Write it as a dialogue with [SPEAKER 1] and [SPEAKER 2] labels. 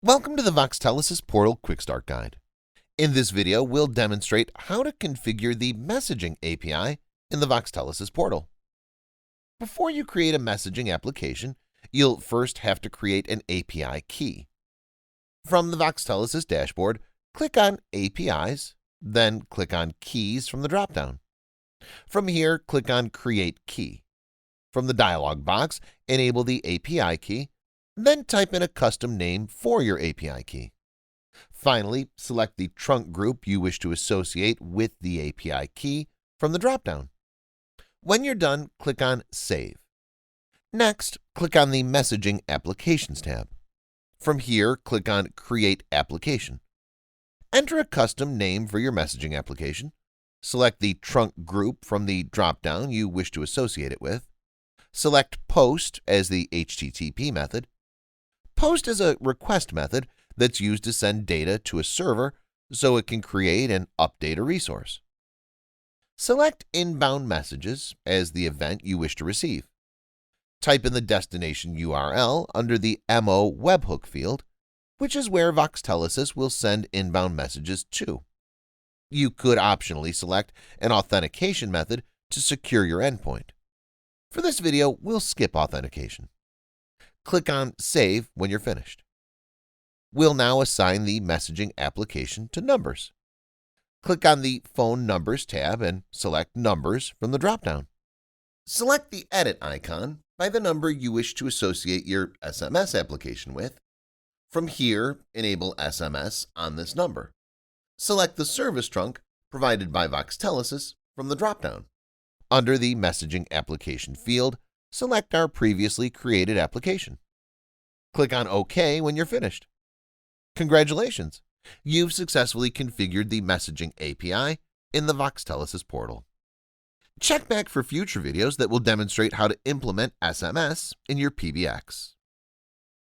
[SPEAKER 1] Welcome to the Voxtelesys Portal Quick Start Guide. In this video, we'll demonstrate how to configure the Messaging API in the Voxtelesys Portal. Before you create a messaging application, you'll first have to create an API key. From the Voxtelesys dashboard, click on APIs, then click on Keys from the dropdown. From here, click on Create Key. From the dialog box, enable the API key, then type in a custom name for your API key. Finally, select the trunk group you wish to associate with the API key from the dropdown. When you're done, click on Save. Next, click on the Messaging Applications tab. From here, click on Create Application. Enter a custom name for your messaging application. Select the trunk group from the dropdown you wish to associate it with. Select Post as the HTTP method. Post is a request method that's used to send data to a server so it can create and update a resource. Select Inbound Messages as the event you wish to receive. Type in the destination URL under the MO webhook field, which is where Voxtelesys will send inbound messages to. You could optionally select an authentication method to secure your endpoint. For this video, we'll skip authentication. Click on Save when you're finished. We'll now assign the messaging application to numbers. Click on the Phone Numbers tab and select Numbers from the dropdown. Select the Edit icon by the number you wish to associate your SMS application with. From here, enable SMS on this number. Select the service trunk provided by Voxtelesys from the dropdown. Under the Messaging Application field, select our previously created application. Click on OK when you're finished. Congratulations! You've successfully configured the Messaging API in the Voxtelesys portal. Check back for future videos that will demonstrate how to implement SMS in your PBX.